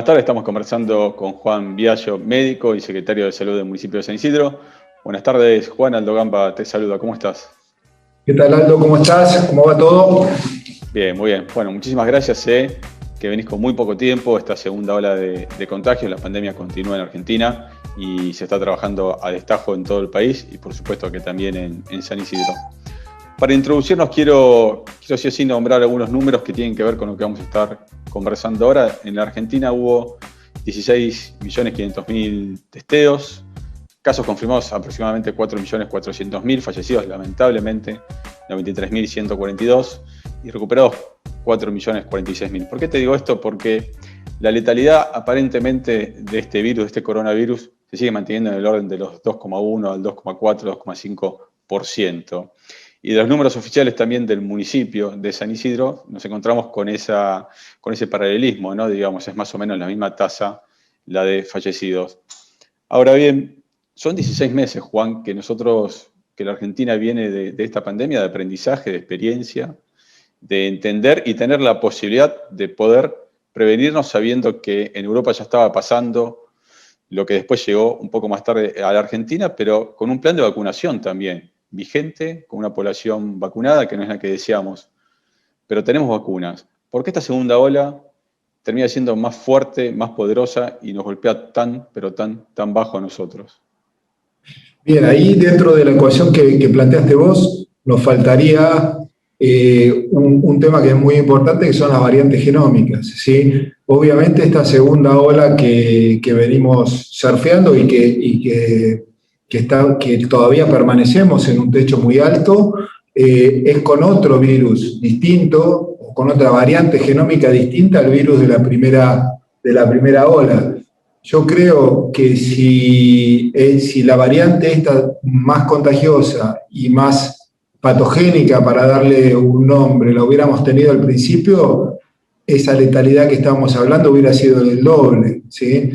Buenas tardes, estamos conversando con Juan Biagio, médico y secretario de Salud del municipio de San Isidro. Buenas tardes, Juan. Aldo Gamba te saluda, ¿cómo estás? ¿Qué tal, Aldo? ¿Cómo estás? ¿Cómo va todo? Bien, muy bien. Bueno, muchísimas gracias. Sé que venís con muy poco tiempo, esta segunda ola de contagio, la pandemia continúa en Argentina y se está trabajando a destajo en todo el país y por supuesto que también en San Isidro. Para introducirnos quiero sí o sí nombrar algunos números que tienen que ver con lo que vamos a estar conversando ahora. En la Argentina hubo 16.500.000 testeos, casos confirmados aproximadamente 4.400.000, fallecidos lamentablemente 93.142 y recuperados 4.046.000. ¿Por qué te digo esto? Porque la letalidad aparentemente de este virus, de este coronavirus, se sigue manteniendo en el orden de los 2,1 al 2,4, 2,5%. Y de los números oficiales también del municipio de San Isidro, nos encontramos con ese paralelismo, ¿no? Digamos, es más o menos la misma tasa la de fallecidos. Ahora bien, son 16 meses, Juan, que la Argentina viene de esta pandemia, de aprendizaje, de experiencia, de entender y tener la posibilidad de poder prevenirnos sabiendo que en Europa ya estaba pasando lo que después llegó un poco más tarde a la Argentina, pero con un plan de vacunación también vigente, con una población vacunada, que no es la que deseamos, pero tenemos vacunas. ¿Por qué esta segunda ola termina siendo más fuerte, más poderosa y nos golpea tan bajo a nosotros? Bien, ahí dentro de la ecuación que planteaste vos, nos faltaría un tema que es muy importante, que son las variantes genómicas, ¿sí? Obviamente esta segunda ola que venimos surfeando y que todavía permanecemos en un techo muy alto, es con otro virus distinto, o con otra variante genómica distinta al virus de la primera ola. Yo creo que si la variante esta más contagiosa y más patogénica, para darle un nombre, la hubiéramos tenido al principio, esa letalidad que estábamos hablando hubiera sido del doble, ¿sí?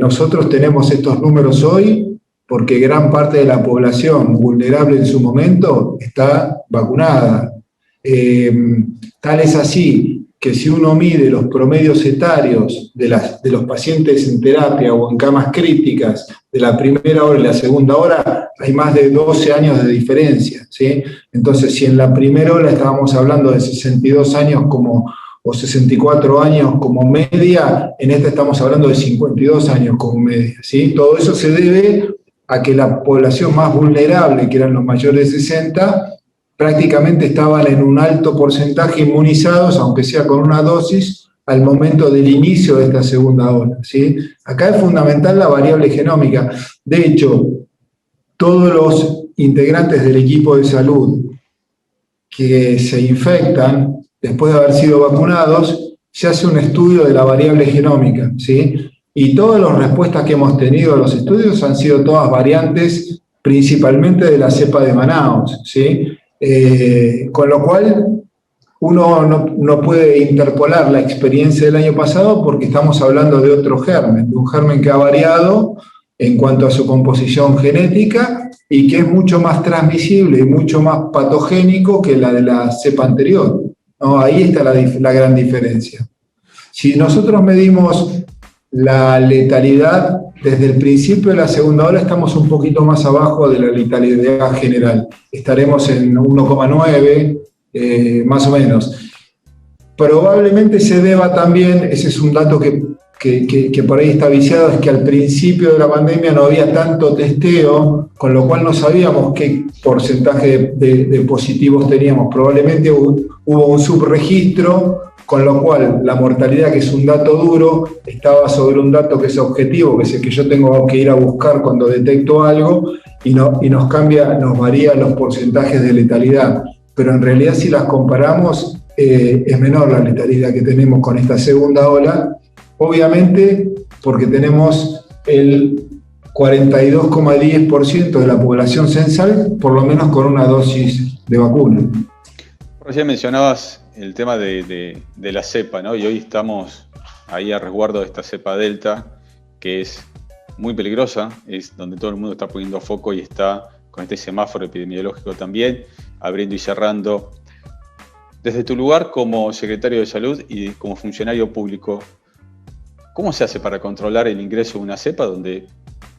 Nosotros tenemos estos números hoy porque gran parte de la población vulnerable en su momento está vacunada. Tal es así que si uno mide los promedios etarios de los pacientes en terapia o en camas críticas de la primera hora y la segunda hora, hay más de 12 años de diferencia, ¿sí? Entonces, si en la primera hora estábamos hablando de 62 años o 64 años como media, en esta estamos hablando de 52 años como media, ¿sí? Todo eso se debe a que la población más vulnerable, que eran los mayores de 60, prácticamente estaban en un alto porcentaje inmunizados, aunque sea con una dosis, al momento del inicio de esta segunda ola, ¿sí? Acá es fundamental la variable genómica. De hecho, todos los integrantes del equipo de salud que se infectan después de haber sido vacunados, se hace un estudio de la variable genómica, ¿sí? Y todas las respuestas que hemos tenido a los estudios han sido todas variantes, principalmente de la cepa de Manaus, ¿sí? Con lo cual, uno no puede interpolar la experiencia del año pasado porque estamos hablando de otro germen, de un germen que ha variado en cuanto a su composición genética y que es mucho más transmisible y mucho más patogénico que la de la cepa anterior, ¿no? Ahí está la gran diferencia. Si nosotros medimos la letalidad desde el principio de la segunda ola, estamos un poquito más abajo de la letalidad general. Estaremos en 1,9, más o menos. Probablemente se deba también, ese es un dato que por ahí está viciado, es que al principio de la pandemia no había tanto testeo, con lo cual no sabíamos qué porcentaje de positivos teníamos. Probablemente hubo un subregistro, con lo cual la mortalidad, que es un dato duro, estaba sobre un dato que es objetivo, que es el que yo tengo que ir a buscar cuando detecto algo, y nos varía los porcentajes de letalidad. Pero en realidad, si las comparamos, es menor la letalidad que tenemos con esta segunda ola, obviamente porque tenemos el 42,10% de la población censal, por lo menos con una dosis de vacuna. Recién mencionabas el tema de la cepa, ¿no? Y hoy estamos ahí a resguardo de esta cepa Delta, que es muy peligrosa, es donde todo el mundo está poniendo foco y está con este semáforo epidemiológico también, abriendo y cerrando. Desde tu lugar como secretario de Salud y como funcionario público, ¿Cómo se hace para controlar el ingreso de una cepa donde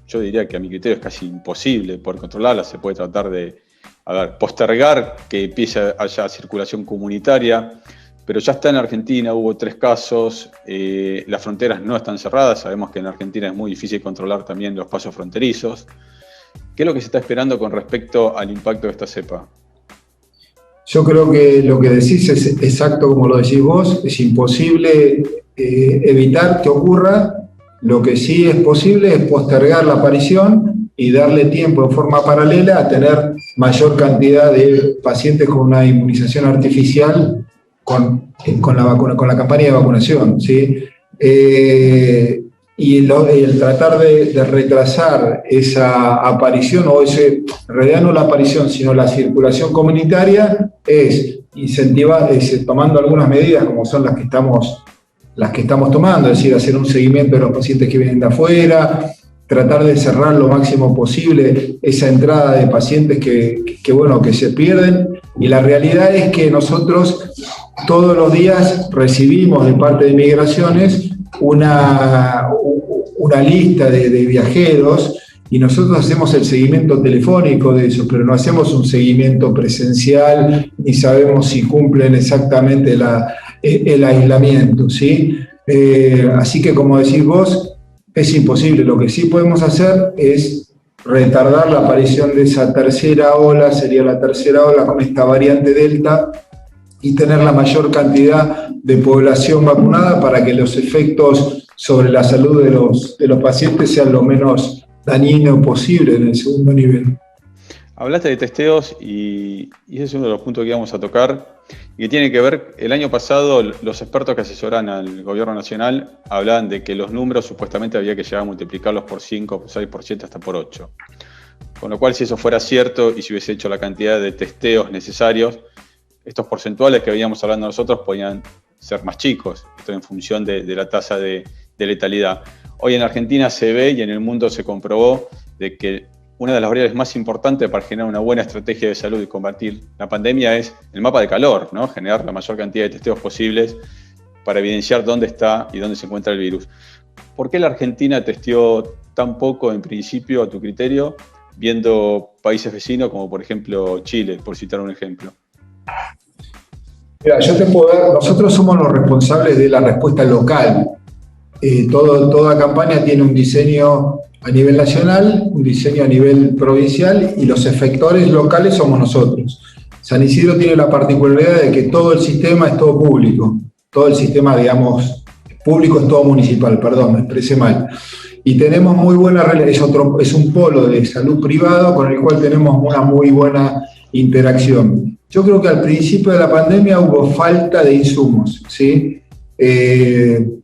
yo diría que a mi criterio es casi imposible poder controlarla? Se puede tratar de postergar que empiece haya circulación comunitaria, pero ya está en Argentina, hubo 3 casos, las fronteras no están cerradas, sabemos que en Argentina es muy difícil controlar también los pasos fronterizos. ¿Qué es lo que se está esperando con respecto al impacto de esta cepa? Yo creo que lo que decís es exacto como lo decís vos, es imposible evitar que ocurra. Lo que sí es posible es postergar la aparición y darle tiempo en forma paralela a tener mayor cantidad de pacientes con una inmunización artificial con la campaña de vacunación, ¿sí? Y el tratar de retrasar esa aparición, en realidad no la aparición, sino la circulación comunitaria, es incentivar, tomando algunas medidas como son las que estamos tomando, es decir, hacer un seguimiento de los pacientes que vienen de afuera, tratar de cerrar lo máximo posible esa entrada de pacientes que se pierden. Y la realidad es que nosotros todos los días recibimos de parte de Migraciones una lista de viajeros y nosotros hacemos el seguimiento telefónico de eso, pero no hacemos un seguimiento presencial ni sabemos si cumplen exactamente el aislamiento, ¿sí? Así que, como decís vos, es imposible. Lo que sí podemos hacer es retardar la aparición de esa tercera ola, sería la tercera ola con esta variante Delta, y tener la mayor cantidad de población vacunada para que los efectos sobre la salud de los pacientes sean lo menos dañinos posible en el segundo nivel. Hablaste de testeos y ese es uno de los puntos que íbamos a tocar y que tiene que ver, el año pasado los expertos que asesoran al gobierno nacional hablaban de que los números supuestamente había que llegar a multiplicarlos por 5, por 6, por 7, hasta por 8. Con lo cual, si eso fuera cierto y si hubiese hecho la cantidad de testeos necesarios, estos porcentuales que veníamos hablando nosotros podían ser más chicos, esto en función de la tasa de letalidad. Hoy en Argentina se ve y en el mundo se comprobó de que una de las variables más importantes para generar una buena estrategia de salud y combatir la pandemia es el mapa de calor, ¿no? Generar la mayor cantidad de testeos posibles para evidenciar dónde está y dónde se encuentra el virus. ¿Por qué la Argentina testeó tan poco en principio, a tu criterio, viendo países vecinos como por ejemplo Chile, por citar un ejemplo? Mira, yo te puedo dar, nosotros somos los responsables de la respuesta local. Toda campaña tiene un diseño a nivel nacional, un diseño a nivel provincial y los efectores locales somos nosotros. San Isidro tiene la particularidad de que todo el sistema es todo público, todo el sistema, digamos, público es todo municipal, perdón, me expresé mal. Y tenemos muy buena relación, es un polo de salud privado con el cual tenemos una muy buena interacción. Yo creo que al principio de la pandemia hubo falta de insumos, ¿sí?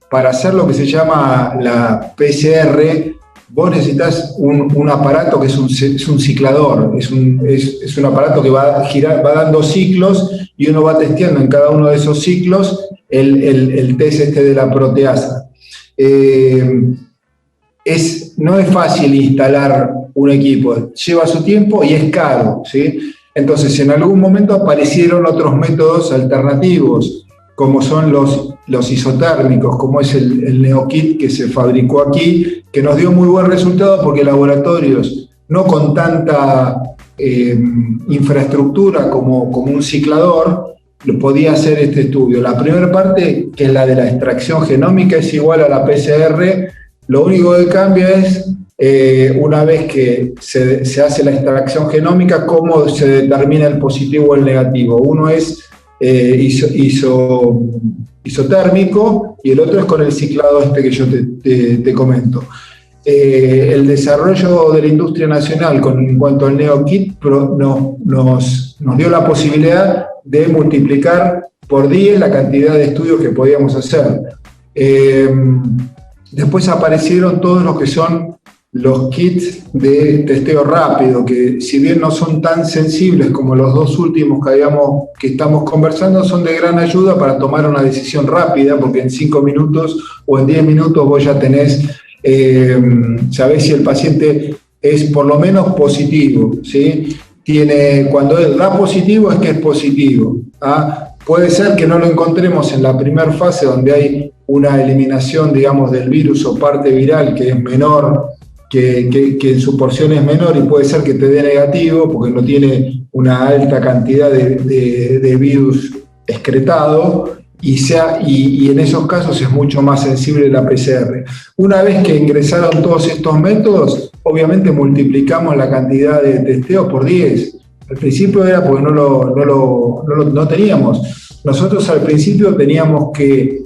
Para hacer lo que se llama la PCR, vos necesitas un aparato que es un ciclador, es un aparato que va dando ciclos y uno va testeando en cada uno de esos ciclos el test de la proteasa. No es fácil instalar un equipo, lleva su tiempo y es caro, ¿sí? Entonces, en algún momento aparecieron otros métodos alternativos, como son los isotérmicos, como es el NeoKit que se fabricó aquí, que nos dio muy buen resultado porque laboratorios no con tanta infraestructura como un ciclador podía hacer este estudio. La primera parte, que es la de la extracción genómica, es igual a la PCR. Lo único que cambia es, una vez que se hace la extracción genómica, cómo se determina el positivo o el negativo. Uno es isotérmico y el otro es con el ciclado que yo te comento. El desarrollo de la industria nacional en cuanto al NeoKit nos dio la posibilidad de multiplicar por 10 la cantidad de estudios que podíamos hacer. Después aparecieron todos los que son los kits de testeo rápido, que si bien no son tan sensibles como los dos últimos que estamos conversando, son de gran ayuda para tomar una decisión rápida, porque en 5 minutos o en 10 minutos vos ya sabés si el paciente es por lo menos positivo, ¿sí? Cuando da positivo es que es positivo, ¿ah? Puede ser que no lo encontremos en la primera fase, donde hay una eliminación, digamos, del virus o parte viral que es menor, que en su porción es menor, y puede ser que te dé negativo porque no tiene una alta cantidad de virus excretado, y en esos casos es mucho más sensible la PCR. Una vez que ingresaron todos estos métodos, obviamente multiplicamos la cantidad de testeos por 10. Al principio era porque no teníamos. Nosotros al principio teníamos que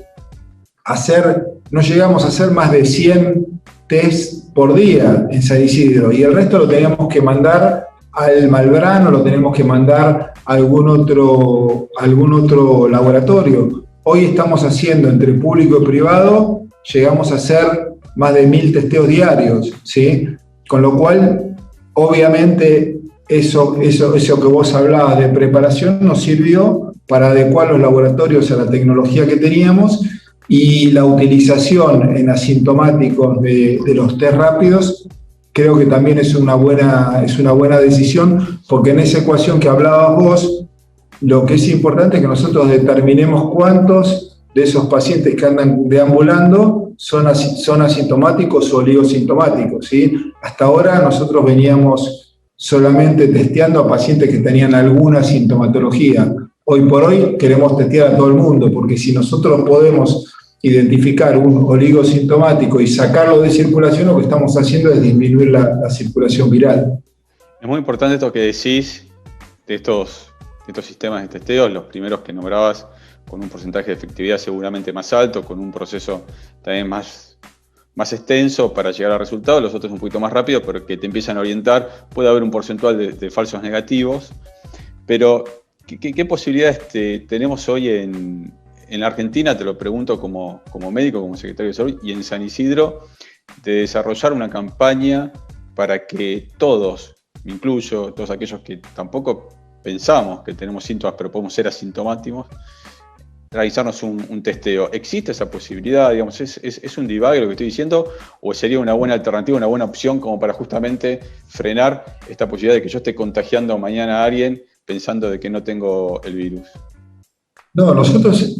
no llegamos a hacer más de 100 test por día en San Isidro, y el resto lo teníamos que mandar al Malbrán o lo tenemos que mandar a algún otro laboratorio. Hoy estamos haciendo entre público y privado, llegamos a hacer más de 1000 testeos diarios, ¿sí? Con lo cual, obviamente, eso que vos hablabas de preparación nos sirvió para adecuar los laboratorios a la tecnología que teníamos, y la utilización en asintomáticos de los test rápidos creo que también es una buena decisión, porque en esa ecuación que hablabas vos, lo que es importante es que nosotros determinemos cuántos de esos pacientes que andan deambulando son asintomáticos o oligosintomáticos, ¿sí? Hasta ahora nosotros veníamos solamente testeando a pacientes que tenían alguna sintomatología. Hoy por hoy queremos testear a todo el mundo, porque si nosotros podemos identificar un oligosintomático y sacarlo de circulación, lo que estamos haciendo es disminuir la circulación viral. Es muy importante esto que decís de estos sistemas de testeo, los primeros que nombrabas, con un porcentaje de efectividad seguramente más alto, con un proceso también más extenso para llegar al resultado, los otros un poquito más rápido, pero que te empiezan a orientar. Puede haber un porcentual de falsos negativos, pero ¿qué posibilidades tenemos hoy en la Argentina? Te lo pregunto como médico, como secretario de Salud, y en San Isidro, de desarrollar una campaña para que todos, me incluyo, todos aquellos que tampoco pensamos que tenemos síntomas pero podemos ser asintomáticos, realizarnos un testeo. ¿Existe esa posibilidad? Digamos, ¿es un divague lo que estoy diciendo? ¿O sería una buena alternativa, una buena opción como para justamente frenar esta posibilidad de que yo esté contagiando mañana a alguien pensando de que no tengo el virus? No, nosotros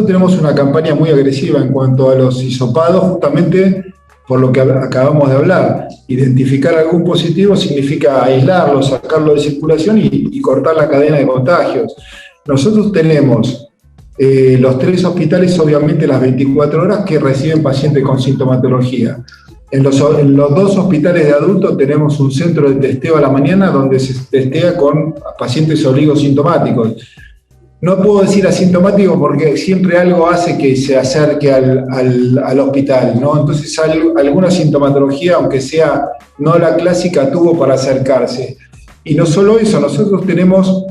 tenemos una campaña muy agresiva en cuanto a los hisopados, justamente por lo que acabamos de hablar. Identificar algún positivo significa aislarlo, sacarlo de circulación y cortar la cadena de contagios. Nosotros tenemos los 3 hospitales, obviamente, las 24 horas que reciben pacientes con sintomatología. En los 2 hospitales de adultos tenemos un centro de testeo a la mañana donde se testea con pacientes oligosintomáticos. No puedo decir asintomático porque siempre algo hace que se acerque al hospital, ¿no? Entonces alguna sintomatología, aunque sea no la clásica, tuvo para acercarse. Y no solo eso, nosotros tenemos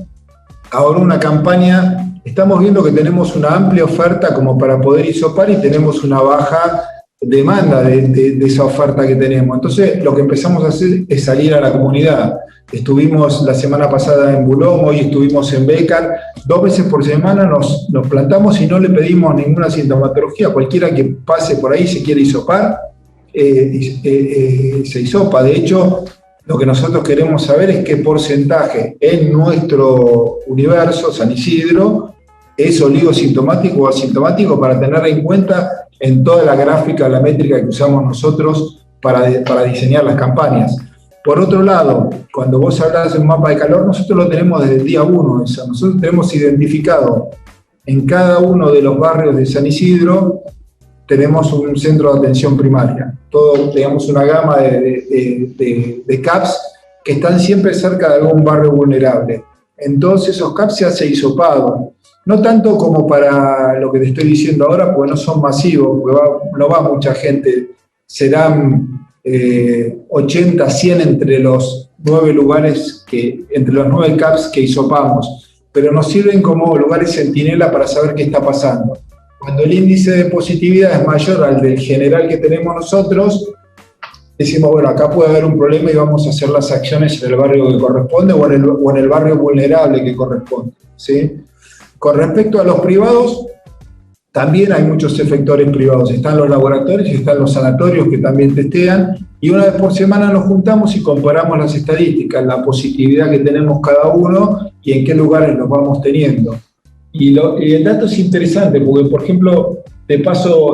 ahora una campaña, estamos viendo que tenemos una amplia oferta como para poder hisopar, y tenemos una baja demanda de esa oferta que tenemos. Entonces lo que empezamos a hacer es salir a la comunidad. Estuvimos la semana pasada en Boulogne, hoy estuvimos en Bécar. 2 veces por semana nos plantamos y no le pedimos ninguna sintomatología. Cualquiera que pase por ahí, se quiere hisopar, se hisopa. De hecho, lo que nosotros queremos saber es qué porcentaje en nuestro universo, San Isidro, es oligosintomático o asintomático, para tener en cuenta en toda la gráfica, la métrica que usamos nosotros para diseñar las campañas. Por otro lado, cuando vos hablas de un mapa de calor, nosotros lo tenemos desde el día 1. Nosotros tenemos identificado en cada uno de los barrios de San Isidro, tenemos un centro de atención primaria. Tenemos una gama de CAPS que están siempre cerca de algún barrio vulnerable. Entonces esos CAPS se hacen hisopados. No tanto como para lo que te estoy diciendo ahora, porque no son masivos, porque no va mucha gente. Serán 80, 100 entre los 9 lugares, entre los 9 CAPS que hisopamos, pero nos sirven como lugares centinela para saber qué está pasando. Cuando el índice de positividad es mayor al del general que tenemos nosotros, decimos, bueno, acá puede haber un problema y vamos a hacer las acciones en el barrio que corresponde o en el barrio vulnerable que corresponde, ¿sí? Con respecto a los privados, también hay muchos efectores privados. Están los laboratorios y están los sanatorios que también testean, y una vez por semana nos juntamos y comparamos las estadísticas, la positividad que tenemos cada uno, y en qué lugares los vamos teniendo. Y el dato es interesante, porque, por ejemplo, te paso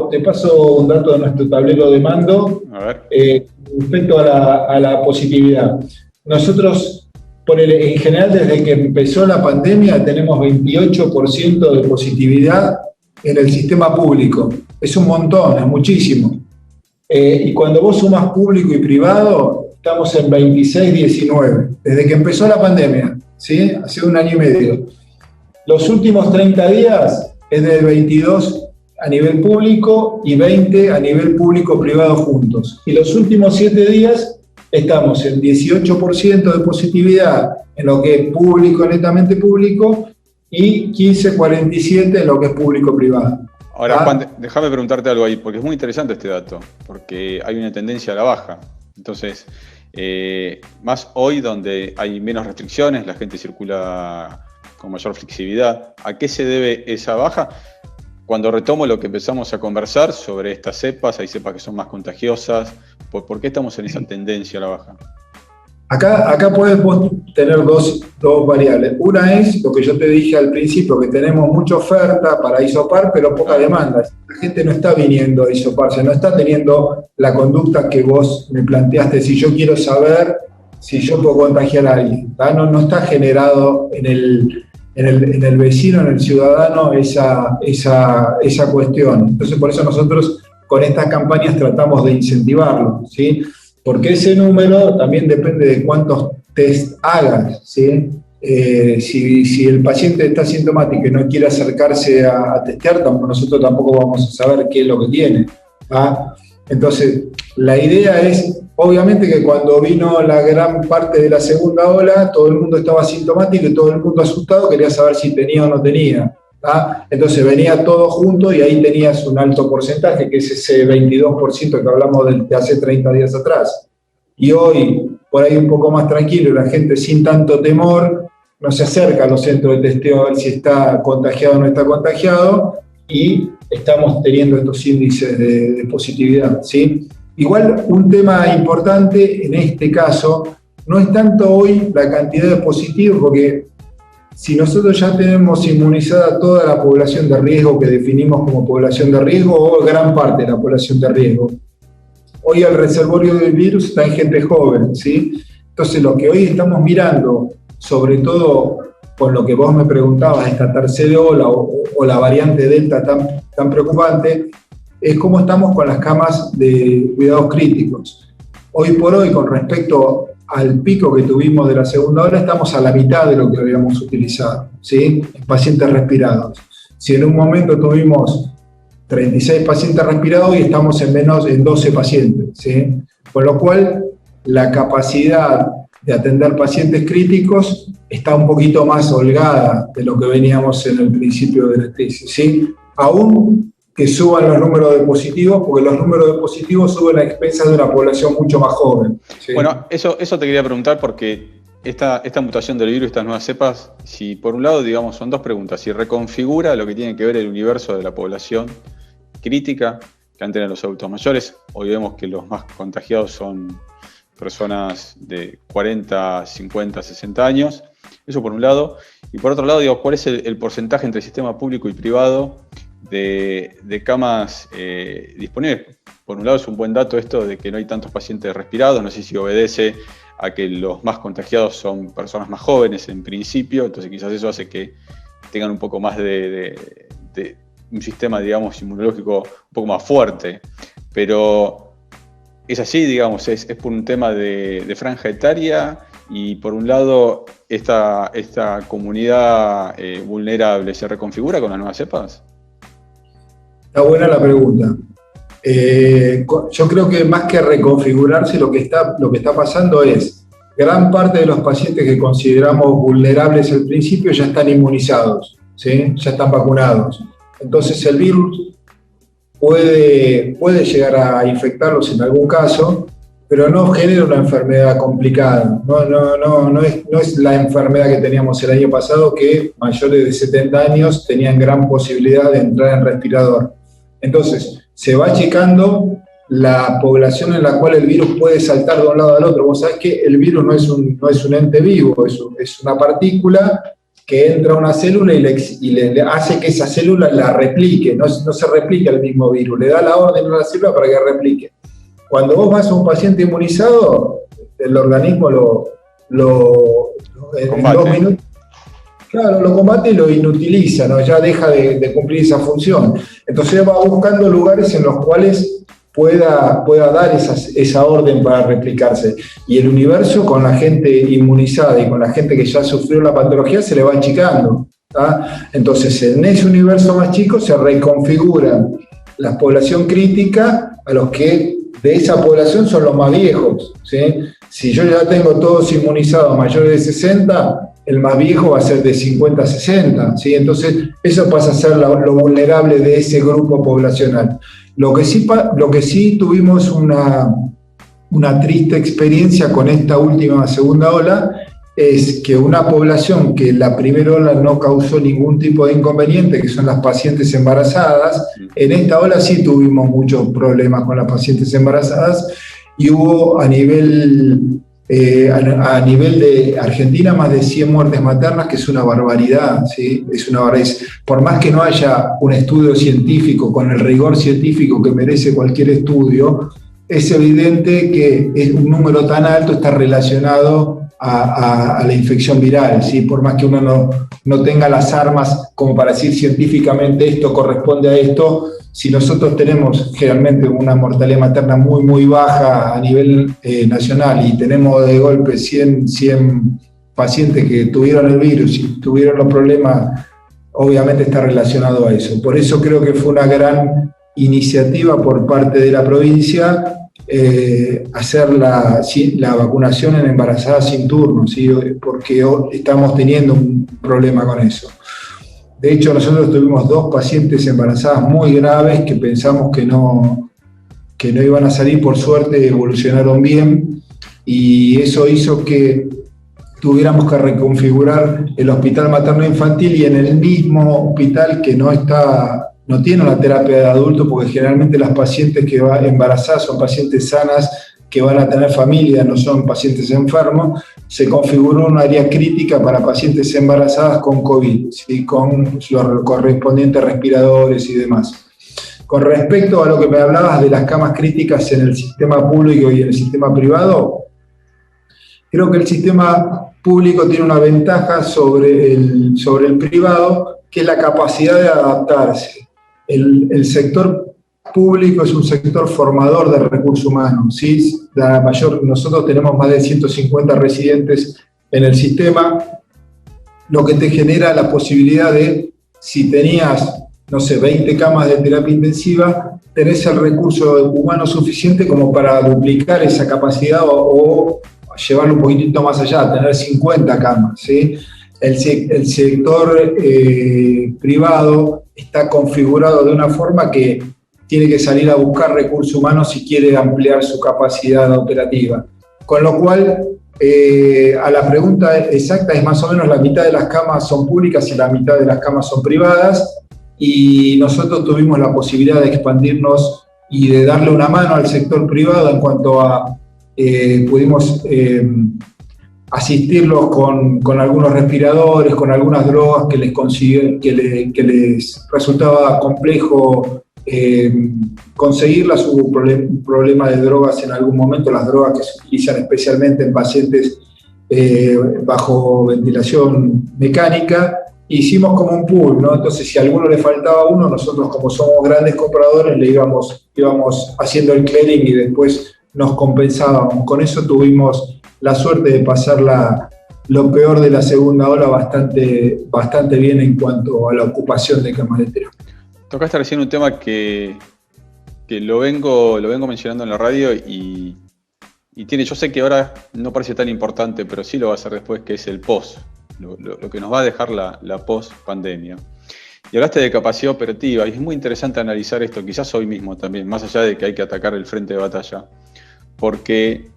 un dato de nuestro tablero de mando respecto a la positividad. Nosotros, en general, desde que empezó la pandemia, tenemos 28% de positividad en el sistema público. Es un montón, es muchísimo. Y cuando vos sumás público y privado, estamos en 26-19, desde que empezó la pandemia, ¿sí? Hace 1 año y medio. Los últimos 30 días es del 22 a nivel público y 20 a nivel público-privado juntos. Y los últimos 7 días estamos en 18% de positividad en lo que es público, netamente público, y 15,47 en lo que es público-privado. Ahora, Juan, déjame preguntarte algo ahí, porque es muy interesante este dato, porque hay una tendencia a la baja. Entonces, más hoy donde hay menos restricciones, la gente circula con mayor flexibilidad. ¿A qué se debe esa baja? Cuando retomo lo que empezamos a conversar sobre estas cepas, hay cepas que son más contagiosas. ¿Por qué estamos en esa tendencia a la baja? Acá puedes tener dos variables. Una es lo que yo te dije al principio, que tenemos mucha oferta para hisopar, pero poca demanda. La gente no está viniendo a hisoparse, no está teniendo la conducta que vos me planteaste. Si yo quiero saber si yo puedo contagiar a alguien, no está generado en el vecino, en el ciudadano, esa cuestión. Entonces, por eso nosotros con estas campañas tratamos de incentivarlo, ¿sí? Porque ese número también depende de cuántos test hagas, ¿sí? Si el paciente está asintomático y no quiere acercarse a testear, nosotros tampoco vamos a saber qué es lo que tiene. Entonces, la idea es, obviamente que cuando vino la gran parte de la segunda ola, todo el mundo estaba asintomático y todo el mundo asustado, quería saber si tenía o no tenía. Entonces venía todo junto y ahí tenías un alto porcentaje, que es ese 22% que hablamos de hace 30 días atrás. Y hoy, por ahí un poco más tranquilo, la gente sin tanto temor no se acerca a los centros de testeo a ver si está contagiado o no está contagiado, y estamos teniendo estos índices de positividad, ¿sí? Igual un tema importante en este caso no es tanto hoy la cantidad de positivos, porque si nosotros ya tenemos inmunizada toda la población de riesgo que definimos como población de riesgo, o gran parte de la población de riesgo, hoy el reservorio del virus está en gente joven, ¿sí? Entonces lo que hoy estamos mirando, sobre todo con lo que vos me preguntabas, esta tercera ola o la variante Delta tan preocupante, es cómo estamos con las camas de cuidados críticos. Hoy por hoy, con respecto al pico que tuvimos de la segunda ola, estamos a la mitad de lo que habíamos utilizado, ¿sí? En pacientes respirados. Si en un momento tuvimos 36 pacientes respirados y estamos en 12 pacientes, ¿sí? Con lo cual, la capacidad de atender pacientes críticos está un poquito más holgada de lo que veníamos en el principio de la crisis, ¿sí? Aún que suban los números de positivos, porque los números de positivos suben a expensas de una población mucho más joven, ¿sí? Bueno, eso te quería preguntar, porque esta mutación del virus, estas nuevas cepas, si por un lado, digamos, son dos preguntas: si reconfigura lo que tiene que ver el universo de la población crítica, que antes eran los adultos mayores, hoy vemos que los más contagiados son personas de 40, 50, 60 años, eso por un lado. Y por otro lado, digo, ¿cuál es el porcentaje entre el sistema público y privado de camas disponibles? Por un lado es un buen dato esto de que no hay tantos pacientes respirados, no sé si obedece a que los más contagiados son personas más jóvenes en principio, entonces quizás eso hace que tengan un poco más de un sistema, digamos, inmunológico un poco más fuerte, pero es así, digamos, es por un tema de franja etaria, y por un lado esta comunidad vulnerable se reconfigura con las nuevas cepas. Está buena la pregunta. Yo creo que más que reconfigurarse, lo que está pasando es, gran parte de los pacientes que consideramos vulnerables al principio ya están inmunizados, ¿sí? Ya están vacunados. Entonces el virus puede llegar a infectarlos en algún caso, pero no genera una enfermedad complicada. No es la enfermedad que teníamos el año pasado, que mayores de 70 años tenían gran posibilidad de entrar en respirador. Entonces, se va achicando la población en la cual el virus puede saltar de un lado al otro. Vos sabés que el virus no es un ente vivo, es una partícula que entra una célula y le hace que esa célula la replique, no se replica el mismo virus, le da la orden a la célula para que replique. Cuando vos vas a un paciente inmunizado, el organismo en 2 minutos, claro, lo combate y lo inutiliza, ¿no? Ya deja de cumplir esa función. Entonces va buscando lugares en los cuales pueda dar esa orden para replicarse. Y el universo, con la gente inmunizada y con la gente que ya sufrió la patología, se le va achicando. ¿tá? Entonces, en ese universo más chico se reconfigura la población crítica a los que de esa población son los más viejos. ¿sí? Si yo ya tengo todos inmunizados mayores de 60, el más viejo va a ser de 50 a 60. ¿sí? Entonces, eso pasa a ser lo vulnerable de ese grupo poblacional. Lo que sí tuvimos una triste experiencia con esta última segunda ola es que una población que la primera ola no causó ningún tipo de inconveniente, que son las pacientes embarazadas, en esta ola sí tuvimos muchos problemas con las pacientes embarazadas y hubo a nivel de Argentina más de 100 muertes maternas, que es una barbaridad, ¿sí? Es una barbaridad. Por más que no haya un estudio científico con el rigor científico que merece cualquier estudio, es evidente que un número tan alto está relacionado a la infección viral, ¿sí? Por más que uno no tenga las armas como para decir científicamente esto corresponde a esto, si nosotros tenemos generalmente una mortalidad materna muy, muy baja a nivel nacional y tenemos de golpe 100 pacientes que tuvieron el virus y tuvieron los problemas, obviamente está relacionado a eso. Por eso creo que fue una gran iniciativa por parte de la provincia hacer la vacunación en embarazadas sin turno, ¿sí? Porque estamos teniendo un problema con eso. De hecho, nosotros tuvimos 2 pacientes embarazadas muy graves que pensamos que no iban a salir, por suerte evolucionaron bien, y eso hizo que tuviéramos que reconfigurar el hospital materno-infantil, y en el mismo hospital que no tiene una terapia de adultos, porque generalmente las pacientes que van embarazadas son pacientes sanas que van a tener familia, no son pacientes enfermos, se configuró un área crítica para pacientes embarazadas con COVID, ¿sí? Con los correspondientes respiradores y demás. Con respecto a lo que me hablabas de las camas críticas en el sistema público y en el sistema privado, creo que el sistema público tiene una ventaja sobre el privado, que es la capacidad de adaptarse. El sector público es un sector formador de recursos humanos, ¿sí? Nosotros tenemos más de 150 residentes en el sistema, lo que te genera la posibilidad de, si tenías, no sé, 20 camas de terapia intensiva, tenés el recurso humano suficiente como para duplicar esa capacidad o llevarlo un poquitito más allá, tener 50 camas, ¿sí? El sector privado está configurado de una forma que tiene que salir a buscar recursos humanos si quiere ampliar su capacidad operativa. Con lo cual, a la pregunta exacta, es más o menos la mitad de las camas son públicas y la mitad de las camas son privadas, y nosotros tuvimos la posibilidad de expandirnos y de darle una mano al sector privado en cuanto a pudimos asistirlos con algunos respiradores, con algunas drogas que les resultaba complejo conseguirlas. Hubo un problema de drogas en algún momento, las drogas que se utilizan especialmente en pacientes bajo ventilación mecánica. Hicimos como un pool, ¿no? Entonces, si a alguno le faltaba uno, nosotros, como somos grandes compradores, le íbamos haciendo el clearing y después nos compensábamos. Con eso tuvimos la suerte de pasar lo peor de la segunda ola bastante bien en cuanto a la ocupación de camas de terapia. Tocaste recién un tema que lo vengo mencionando en la radio y yo sé que ahora no parece tan importante, pero sí lo va a ser después, que es el post, lo que nos va a dejar la post-pandemia. Y hablaste de capacidad operativa, y es muy interesante analizar esto, quizás hoy mismo también, más allá de que hay que atacar el frente de batalla, porque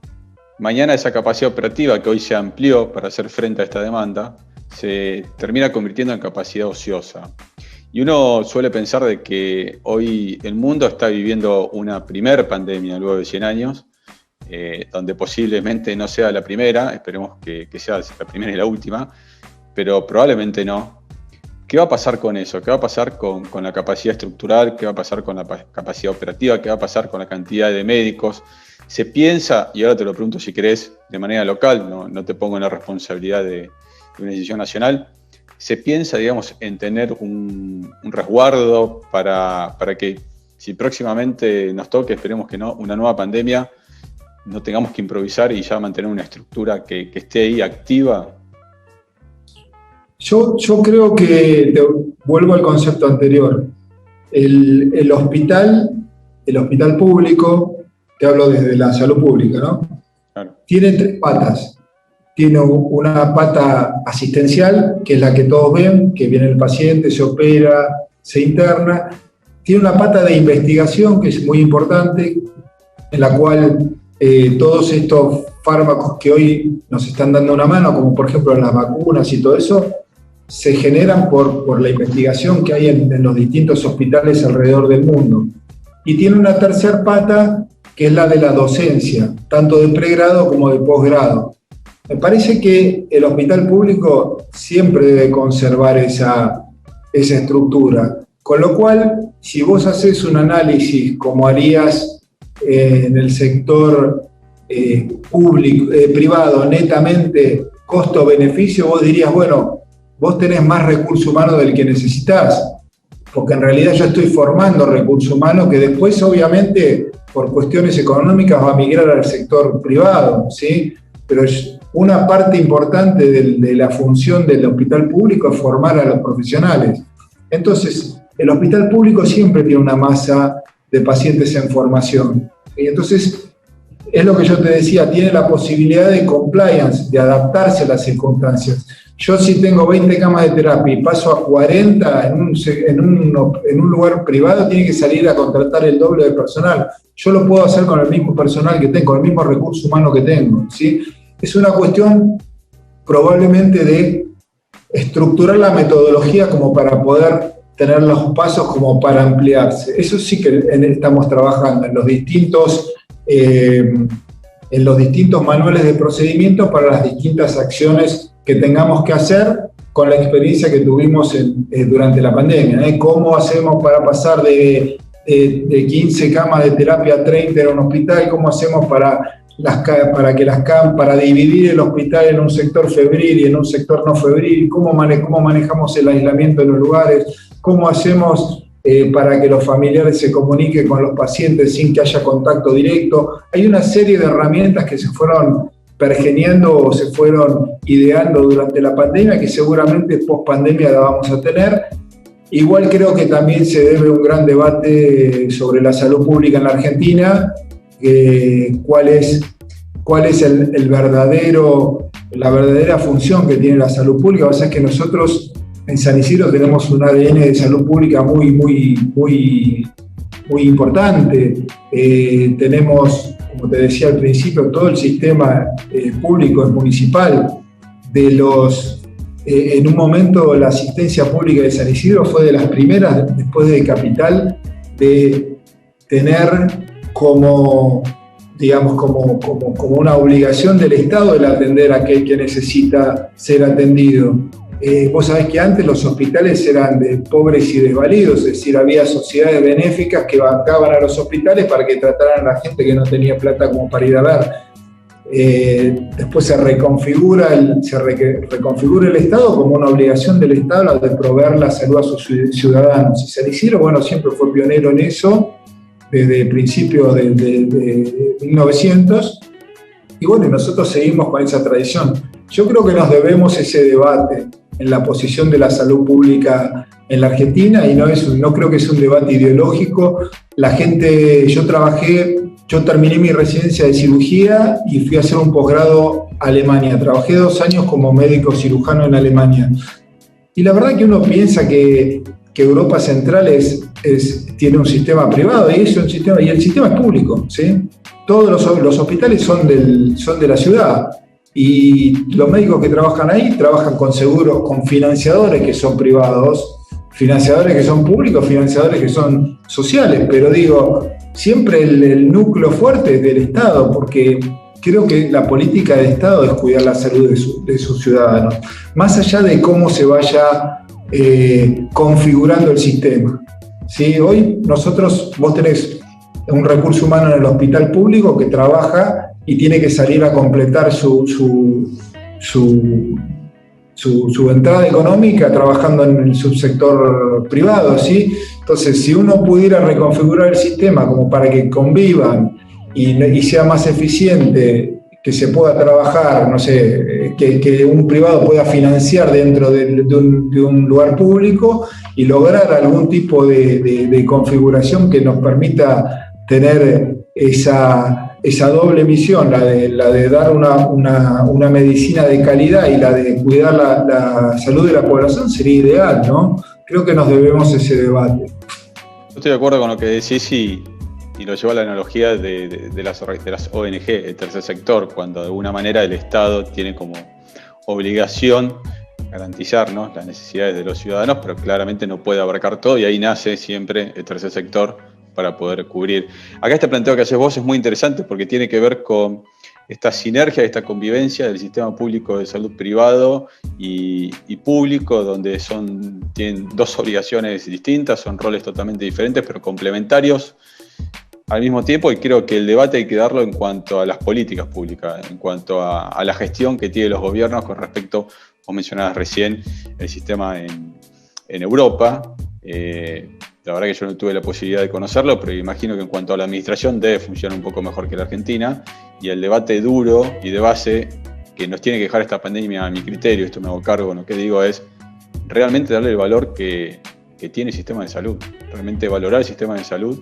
mañana esa capacidad operativa que hoy se amplió para hacer frente a esta demanda, se termina convirtiendo en capacidad ociosa. Y uno suele pensar de que hoy el mundo está viviendo una primer pandemia luego de 100 años, donde posiblemente no sea la primera, esperemos que sea la primera y la última, pero probablemente no. ¿Qué va a pasar con eso? ¿Qué va a pasar con la capacidad estructural? ¿Qué va a pasar con la capacidad operativa? ¿Qué va a pasar con la cantidad de médicos? Se piensa, y ahora te lo pregunto si querés de manera local, no te pongo en la responsabilidad de una decisión nacional, se piensa, digamos, en tener un resguardo para que si próximamente nos toque, esperemos que no, una nueva pandemia, no tengamos que improvisar y ya mantener una estructura que esté ahí activa. Yo creo que, vuelvo al concepto anterior, el hospital público, te hablo desde la salud pública, ¿no? Claro. Tiene 3 patas. Tiene una pata asistencial, que es la que todos ven, que viene el paciente, se opera, se interna. Tiene una pata de investigación, que es muy importante, en la cual todos estos fármacos que hoy nos están dando una mano, como por ejemplo las vacunas y todo eso, se generan por la investigación que hay en los distintos hospitales alrededor del mundo. Y tiene una tercer pata, que es la de la docencia, tanto de pregrado como de posgrado. Me parece que el hospital público siempre debe conservar esa estructura, con lo cual, si vos haces un análisis como harías en el sector privado, netamente costo-beneficio, vos dirías, bueno, vos tenés más recurso humano del que necesitás, porque en realidad yo estoy formando recurso humano que después, obviamente, por cuestiones económicas va a migrar al sector privado, ¿sí? Pero una parte importante de la función del hospital público es formar a los profesionales. Entonces, el hospital público siempre tiene una masa de pacientes en formación. Y entonces, es lo que yo te decía, tiene la posibilidad de compliance, de adaptarse a las circunstancias. Yo si tengo 20 camas de terapia y paso a 40 en un lugar privado, tiene que salir a contratar el doble de personal. Yo lo puedo hacer con el mismo personal que tengo, con el mismo recurso humano que tengo, ¿sí? Es una cuestión probablemente de estructurar la metodología como para poder tener los pasos como para ampliarse. Eso sí que estamos trabajando en los distintos manuales de procedimientos para las distintas acciones que tengamos que hacer con la experiencia que tuvimos durante la pandemia. ¿Cómo hacemos para pasar de 15 camas de terapia a 30 en un hospital? ¿Cómo hacemos para dividir el hospital en un sector febril y en un sector no febril? ¿Cómo manejamos el aislamiento de los lugares? ¿Cómo hacemos para que los familiares se comuniquen con los pacientes sin que haya contacto directo? Hay una serie de herramientas que se fueron pergeñando o se fueron ideando durante la pandemia, que seguramente post pandemia la vamos a tener. Igual creo que también se debe un gran debate sobre la salud pública en la Argentina, cuál es la verdadera función que tiene la salud pública. O sea, es que nosotros en San Isidro tenemos un ADN de salud pública muy importante. Tenemos, como te decía al principio, todo el sistema público es municipal. En un momento la asistencia pública de San Isidro fue de las primeras, después de Capital, de tener como una obligación del Estado el atender a aquel que necesita ser atendido. Vos sabés que antes los hospitales eran de pobres y desvalidos, es decir, había sociedades benéficas que bancaban a los hospitales para que trataran a la gente que no tenía plata como para ir a ver. Después se reconfigura el Estado como una obligación del Estado la de proveer la salud a sus ciudadanos. Y San Isidro, bueno, siempre fue pionero en eso, desde principios de 1900, y bueno, nosotros seguimos con esa tradición. Yo creo que nos debemos ese debate en la posición de la salud pública en la Argentina, y no creo que es un debate ideológico. Yo terminé mi residencia de cirugía y fui a hacer un posgrado a Alemania. Trabajé 2 años como médico cirujano en Alemania. Y la verdad que uno piensa que Europa Central tiene un sistema privado y el sistema es público, ¿sí? Todos los hospitales son de la ciudad, y los médicos que trabajan ahí trabajan con seguros, con financiadores que son privados, financiadores que son públicos, financiadores que son sociales, pero digo, siempre el núcleo fuerte del Estado, porque creo que la política de Estado es cuidar la salud de sus ciudadanos, más allá de cómo se vaya configurando el sistema. ¿Sí? Hoy vos tenés un recurso humano en el hospital público que trabaja y tiene que salir a completar su entrada económica trabajando en el subsector privado, ¿sí? Entonces, si uno pudiera reconfigurar el sistema como para que convivan y sea más eficiente, que se pueda trabajar, no sé, que un privado pueda financiar dentro de un lugar público y lograr algún tipo de configuración que nos permita tener esa doble misión, la de dar una medicina de calidad y la de cuidar la salud de la población, sería ideal, ¿no? Creo que nos debemos ese debate. Estoy de acuerdo con lo que decís y lo llevo a la analogía de las ONG, el tercer sector, cuando de alguna manera el Estado tiene como obligación garantizar, ¿no?, las necesidades de los ciudadanos, pero claramente no puede abarcar todo y ahí nace siempre el tercer sector para poder cubrir. Acá este planteo que haces vos es muy interesante porque tiene que ver con esta sinergia, esta convivencia del sistema público de salud privado y público, donde tienen dos obligaciones distintas, son roles totalmente diferentes, pero complementarios al mismo tiempo, y creo que el debate hay que darlo en cuanto a las políticas públicas, en cuanto a la gestión que tienen los gobiernos con respecto, vos mencionabas recién, el sistema en Europa. La verdad que yo no tuve la posibilidad de conocerlo, pero imagino que en cuanto a la administración debe funcionar un poco mejor que la Argentina, y el debate duro y de base que nos tiene que dejar esta pandemia, a mi criterio, esto me hago cargo, lo que digo es realmente darle el valor que tiene el sistema de salud, realmente valorar el sistema de salud.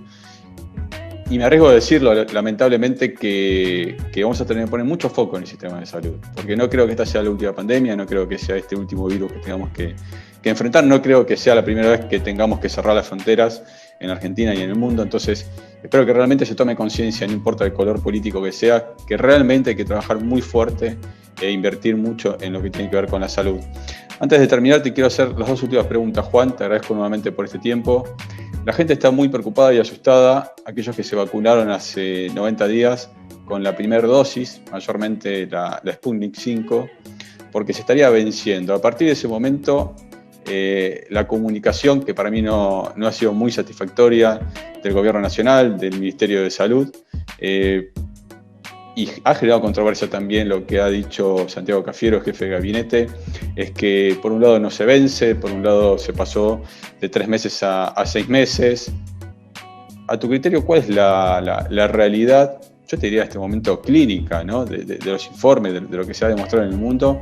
Y me arriesgo a decirlo, lamentablemente, que vamos a tener que poner mucho foco en el sistema de salud, porque no creo que esta sea la última pandemia, no creo que sea este último virus que tengamos que enfrentar, no creo que sea la primera vez que tengamos que cerrar las fronteras en Argentina y en el mundo. Entonces espero que realmente se tome conciencia, no importa el color político que sea, que realmente hay que trabajar muy fuerte e invertir mucho en lo que tiene que ver con la salud. Antes de terminar, te quiero hacer las dos últimas preguntas, Juan. Te agradezco nuevamente por este tiempo. La gente está muy preocupada y asustada, aquellos que se vacunaron hace 90 días con la primera dosis, mayormente la Sputnik 5, porque se estaría venciendo. A partir de ese momento, la comunicación, que para mí no ha sido muy satisfactoria, del Gobierno Nacional, del Ministerio de Salud, y ha generado controversia también lo que ha dicho Santiago Cafiero, jefe de gabinete, es que por un lado no se vence, por un lado se pasó de 3 meses a 6 meses. A tu criterio, ¿cuál es la realidad, yo te diría en este momento clínica, ¿no?, de los informes, de lo que se ha demostrado en el mundo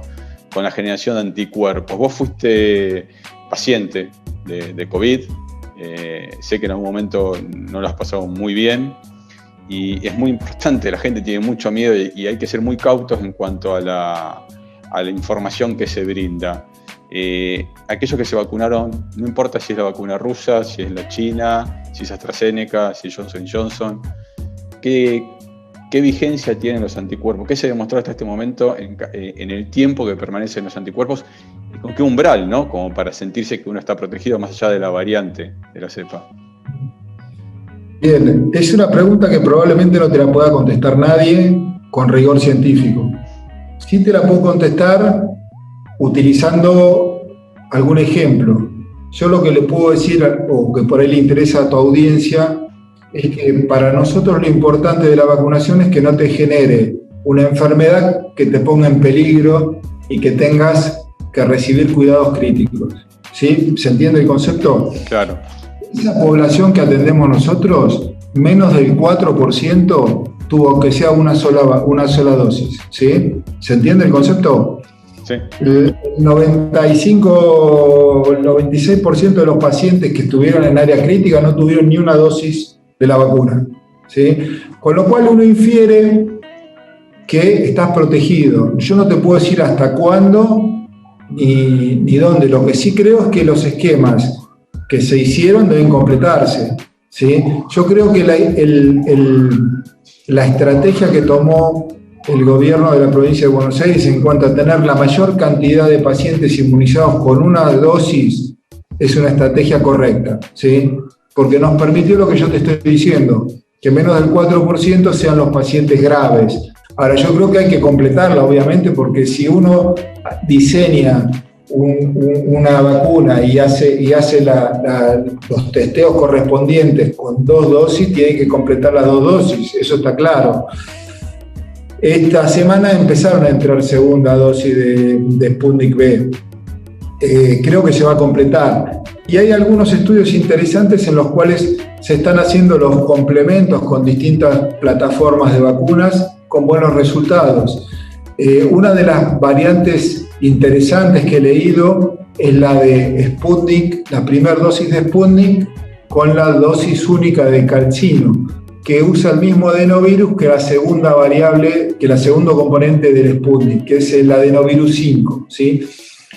con la generación de anticuerpos? Vos fuiste paciente de COVID, sé que en algún momento no lo has pasado muy bien, y es muy importante, la gente tiene mucho miedo y hay que ser muy cautos en cuanto a la información que se brinda. Aquellos que se vacunaron, no importa si es la vacuna rusa, si es la china, si es AstraZeneca, si es Johnson & Johnson, ¿qué vigencia tienen los anticuerpos? ¿Qué se demostró hasta este momento en el tiempo que permanecen los anticuerpos? ¿Y con qué umbral, ¿no?, como para sentirse que uno está protegido más allá de la variante de la cepa? Bien, es una pregunta que probablemente no te la pueda contestar nadie con rigor científico. Sí te la puedo contestar utilizando algún ejemplo. Yo lo que le puedo decir, o que por ahí le interesa a tu audiencia, es que para nosotros lo importante de la vacunación es que no te genere una enfermedad que te ponga en peligro y que tengas que recibir cuidados críticos. ¿Sí? ¿Se entiende el concepto? Claro. Esa población que atendemos nosotros, menos del 4% tuvo que sea una sola dosis. ¿Sí? ¿Se entiende el concepto? Sí. El 96% de los pacientes que estuvieron en área crítica no tuvieron ni una dosis de la vacuna, ¿sí? Con lo cual uno infiere que estás protegido. Yo no te puedo decir hasta cuándo ni dónde. Lo que sí creo es que los esquemas que se hicieron deben completarse, ¿sí? Yo creo que la estrategia que tomó el gobierno de la provincia de Buenos Aires en cuanto a tener la mayor cantidad de pacientes inmunizados con una dosis es una estrategia correcta, ¿sí? Porque nos permitió lo que yo te estoy diciendo, que menos del 4% sean los pacientes graves. Ahora, yo creo que hay que completarla, obviamente, porque si uno diseña una vacuna y hace los testeos correspondientes con 2 dosis, tiene que completar las 2 dosis, eso está claro. Esta semana empezaron a entrar segunda dosis de Sputnik V. Creo que se va a completar. Y hay algunos estudios interesantes en los cuales se están haciendo los complementos con distintas plataformas de vacunas con buenos resultados. Una de las variantes interesantes que he leído es la de Sputnik, la primera dosis de Sputnik con la dosis única de Calcino, que usa el mismo adenovirus que la segunda variable, que el segundo componente del Sputnik, que es el adenovirus 5, ¿sí?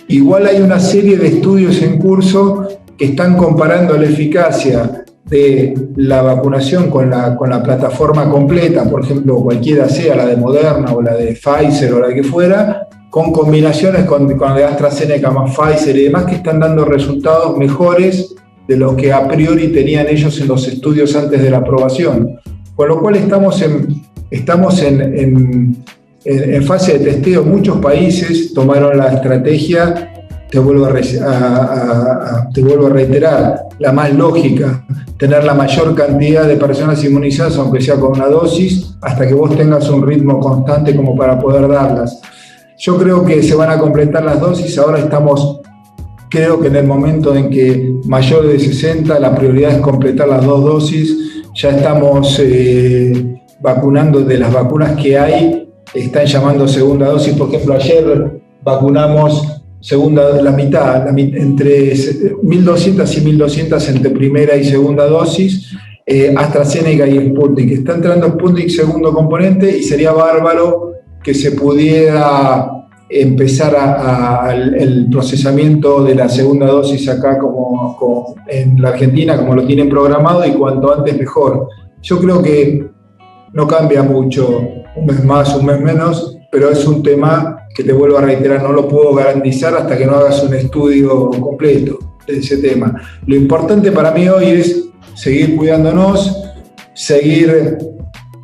Igual hay una serie de estudios en curso que están comparando la eficacia de la vacunación con la plataforma completa, por ejemplo, cualquiera sea la de Moderna o la de Pfizer o la que fuera, con combinaciones con la de AstraZeneca más Pfizer y demás, que están dando resultados mejores de los que a priori tenían ellos en los estudios antes de la aprobación. Con lo cual estamos en fase de testeo. Muchos países tomaron la estrategia, te vuelvo a reiterar, la más lógica, tener la mayor cantidad de personas inmunizadas, aunque sea con una dosis, hasta que vos tengas un ritmo constante como para poder darlas. Yo creo que se van a completar las dosis. Ahora estamos, creo que en el momento en que mayores de 60, la prioridad es completar las 2 dosis. Ya estamos vacunando de las vacunas que hay, están llamando segunda dosis. Por ejemplo, ayer vacunamos la mitad, entre 1.200 y 1.200 entre primera y segunda dosis, AstraZeneca y Sputnik. Está entrando Sputnik segundo componente y sería bárbaro que se pudiera empezar el procesamiento de la segunda dosis acá como en la Argentina, como lo tienen programado, y cuanto antes mejor. Yo creo que no cambia mucho, un mes más, un mes menos, pero es un tema que, te vuelvo a reiterar, no lo puedo garantizar hasta que no hagas un estudio completo de ese tema. Lo importante para mí hoy es seguir cuidándonos, seguir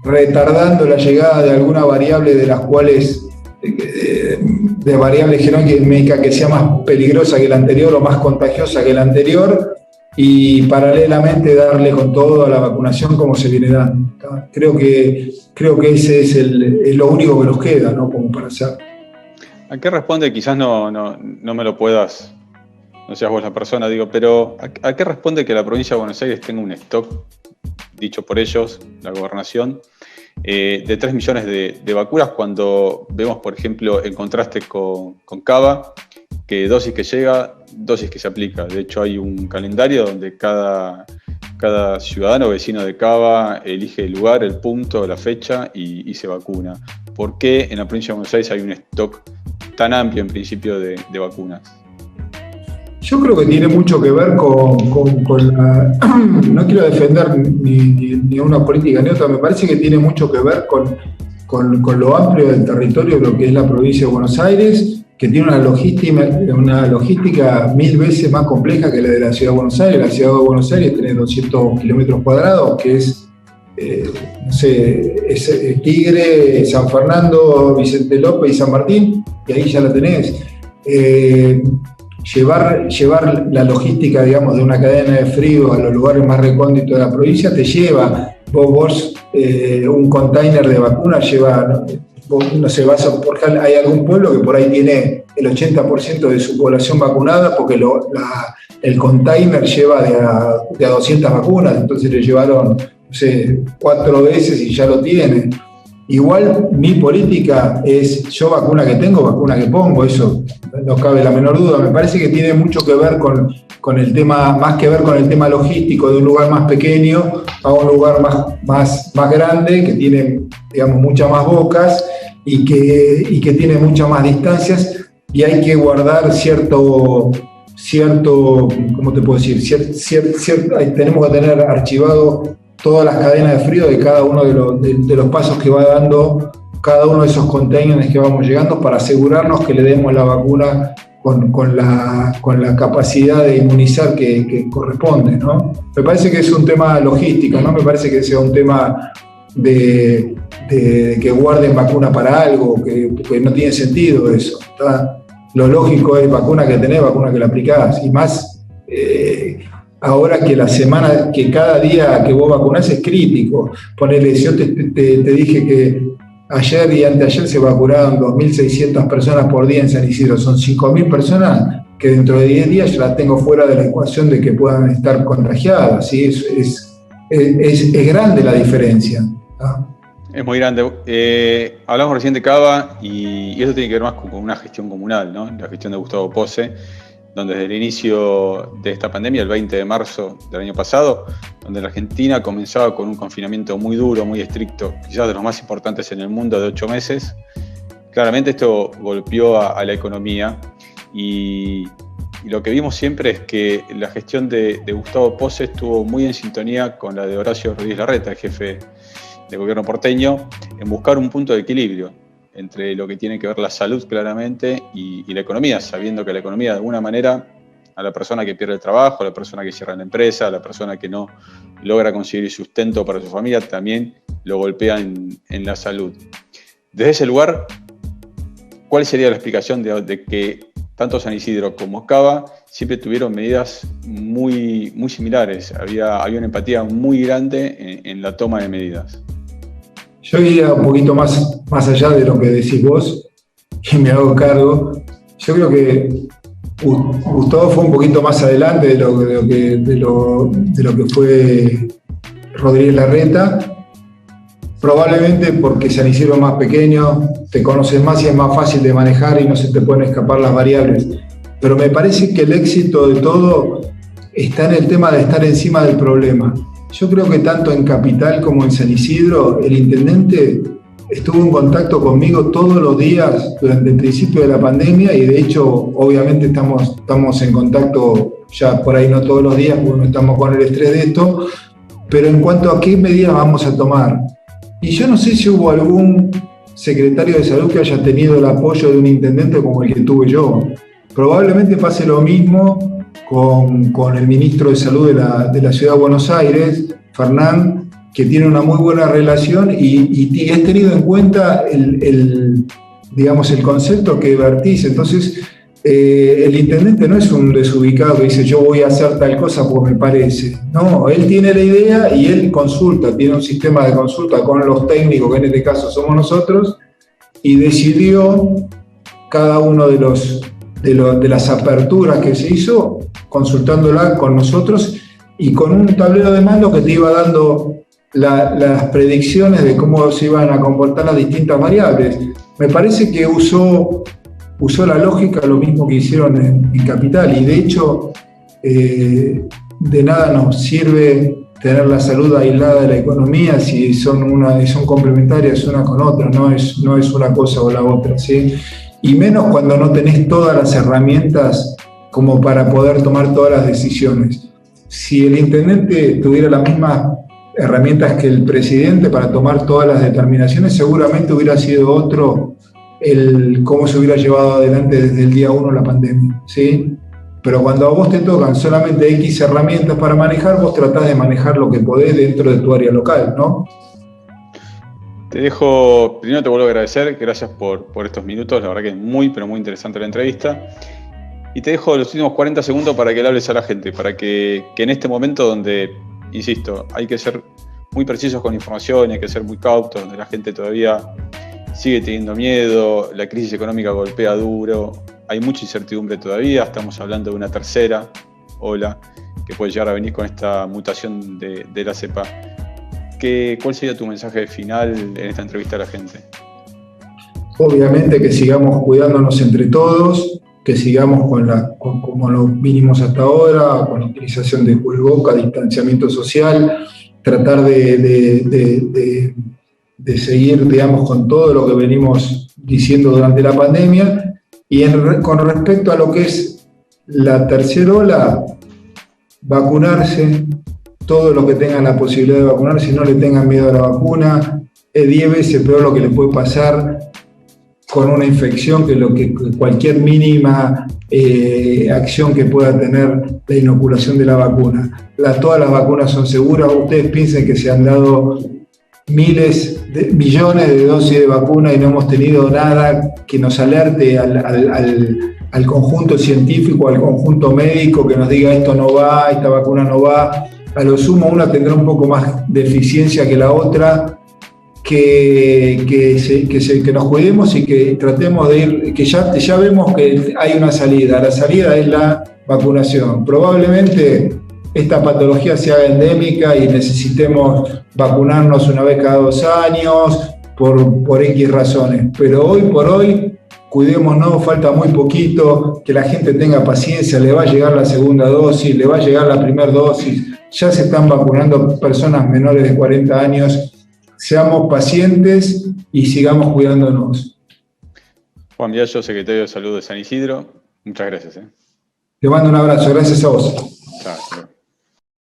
retardando la llegada de alguna variable de las cuales, de variable genómica que sea más peligrosa que la anterior o más contagiosa que la anterior, y paralelamente darle con todo a la vacunación como se viene dando. Creo que ese es lo único que nos queda, ¿no? Como para hacer. ¿A qué responde? Quizás no me lo puedas, no seas vos la persona, digo, pero ¿a qué responde que la provincia de Buenos Aires tenga un stock, dicho por ellos, la gobernación, de 3 millones de vacunas, cuando vemos, por ejemplo, en contraste con Cava, que dosis que llega, dosis que se aplica? De hecho, hay un calendario donde cada ciudadano o vecino de Cava elige el lugar, el punto, la fecha y se vacuna. ¿Por qué en la provincia de Buenos Aires hay un stock tan amplio en principio de vacunas? Yo creo que tiene mucho que ver con la... No quiero defender ni una política ni otra, me parece que tiene mucho que ver con lo amplio del territorio de lo que es la provincia de Buenos Aires, que tiene una logística 1000 veces más compleja que la de la Ciudad de Buenos Aires. La Ciudad de Buenos Aires tiene 200 kilómetros cuadrados, que es, es Tigre, San Fernando, Vicente López y San Martín, y ahí ya la tenés. Llevar la logística, digamos, de una cadena de frío a los lugares más recónditos de la provincia te lleva, vos un container de vacunas lleva, no sé, hay algún pueblo que por ahí tiene el 80% de su población vacunada porque el container lleva de a 200 vacunas, entonces le llevaron, no sé, 4 veces y ya lo tienen. Igual mi política es, yo vacuna que tengo, vacuna que pongo, eso no cabe la menor duda. Me parece que tiene mucho que ver con el tema, más que ver con el tema logístico de un lugar más pequeño a un lugar más grande, que tiene, digamos, muchas más bocas y que tiene muchas más distancias, y hay que guardar cierto, ¿cómo te puedo decir? Tenemos que tener archivado todas las cadenas de frío de cada uno de los pasos que va dando cada uno de esos containers que vamos llegando, para asegurarnos que le demos la vacuna con la capacidad de inmunizar que corresponde, ¿no? Me parece que es un tema logístico, no me parece que sea un tema de que guarden vacuna para algo, que no tiene sentido eso. ¿Está? Lo lógico es vacuna que tenés, vacuna que la aplicás, y más ahora que cada día que vos vacunás es crítico. Ponele, yo te dije que ayer y anteayer se vacunaron 2.600 personas por día en San Isidro, son 5.000 personas que dentro de 10 días ya las tengo fuera de la ecuación de que puedan estar contagiadas, ¿sí? Es grande la diferencia, ¿no? Es muy grande. Hablamos recién de Cava y eso tiene que ver más con una gestión comunal, ¿no? La gestión de Gustavo Posse, donde desde el inicio de esta pandemia, el 20 de marzo del año pasado, donde la Argentina comenzaba con un confinamiento muy duro, muy estricto, quizás de los más importantes en el mundo, de 8 meses. Claramente esto golpeó a la economía y lo que vimos siempre es que la gestión de Gustavo Posse estuvo muy en sintonía con la de Horacio Rodríguez Larreta, el jefe de gobierno porteño, en buscar un punto de equilibrio entre lo que tiene que ver la salud claramente y la economía, sabiendo que la economía de alguna manera a la persona que pierde el trabajo, a la persona que cierra la empresa, a la persona que no logra conseguir sustento para su familia, también lo golpea en la salud. Desde ese lugar, ¿cuál sería la explicación de que tanto San Isidro como Cava siempre tuvieron medidas muy, muy similares? Había una empatía muy grande en la toma de medidas. Yo iría un poquito más allá de lo que decís vos y me hago cargo. Yo creo que Gustavo fue un poquito más adelante de lo que fue Rodríguez Larreta, probablemente porque San Isidro es más pequeño, te conoces más y es más fácil de manejar y no se te pueden escapar las variables. Pero me parece que el éxito de todo está en el tema de estar encima del problema. Yo creo que tanto en Capital como en San Isidro, el intendente estuvo en contacto conmigo todos los días durante el principio de la pandemia y de hecho, obviamente estamos en contacto ya por ahí no todos los días porque no estamos con el estrés de esto, pero en cuanto a qué medidas vamos a tomar. Y yo no sé si hubo algún secretario de salud que haya tenido el apoyo de un intendente como el que tuve yo. Probablemente pase lo mismo con el ministro de Salud de la Ciudad de Buenos Aires, Fernán, que tiene una muy buena relación y es tenido en cuenta el concepto que vertís. Entonces, el intendente no es un desubicado que dice yo voy a hacer tal cosa porque me parece. No, él tiene la idea y él consulta, tiene un sistema de consulta con los técnicos, que en este caso somos nosotros, y decidió cada uno de las aperturas que se hizo, consultándola con nosotros y con un tablero de mando que te iba dando las predicciones de cómo se iban a comportar las distintas variables. Me parece que usó la lógica, lo mismo que hicieron en Capital, y de hecho de nada nos sirve tener la salud aislada de la economía si son complementarias una con otra, no es una cosa o la otra, ¿sí? Y menos cuando no tenés todas las herramientas como para poder tomar todas las decisiones. Si el intendente tuviera las mismas herramientas que el presidente para tomar todas las determinaciones, seguramente hubiera sido otro cómo se hubiera llevado adelante desde el día 1 la pandemia, ¿sí? Pero cuando a vos te tocan solamente X herramientas para manejar, vos tratás de manejar lo que podés dentro de tu área local, ¿no? Te dejo, primero te vuelvo a agradecer, gracias por estos minutos, la verdad que es muy, pero muy interesante la entrevista. Y te dejo los últimos 40 segundos para que le hables a la gente, para que en este momento donde, insisto, hay que ser muy precisos con la información, hay que ser muy cautos, donde la gente todavía sigue teniendo miedo, la crisis económica golpea duro, hay mucha incertidumbre todavía, estamos hablando de una tercera ola que puede llegar a venir con esta mutación de la cepa. ¿Cuál sería tu mensaje final en esta entrevista a la gente? Obviamente que sigamos cuidándonos entre todos, que sigamos como lo vinimos hasta ahora, con la utilización de cubrebocas, distanciamiento social, tratar de seguir, digamos, con todo lo que venimos diciendo durante la pandemia. Y con respecto a lo que es la tercera ola, vacunarse, todos los que tengan la posibilidad de vacunarse, no le tengan miedo a la vacuna, es 10 veces peor lo que le puede pasar con una infección que cualquier mínima acción que pueda tener la inoculación de la vacuna. Todas las vacunas son seguras. Ustedes piensen que se han dado millones de dosis de vacuna y no hemos tenido nada que nos alerte al conjunto científico, al conjunto médico, que nos diga esto no va, esta vacuna no va. A lo sumo una tendrá un poco más de eficiencia que la otra, que nos cuidemos y que tratemos de ir, que ya vemos que hay una salida. La salida es la vacunación. Probablemente esta patología se haga endémica y necesitemos vacunarnos una vez cada 2 años por X razones. Pero hoy por hoy, cuidémonos, falta muy poquito, que la gente tenga paciencia, le va a llegar la segunda dosis, le va a llegar la primera dosis, ya se están vacunando personas menores de 40 años. Seamos pacientes y sigamos cuidándonos. Juan Viallo, secretario de Salud de San Isidro, muchas gracias. Te mando un abrazo, gracias a vos. Chao.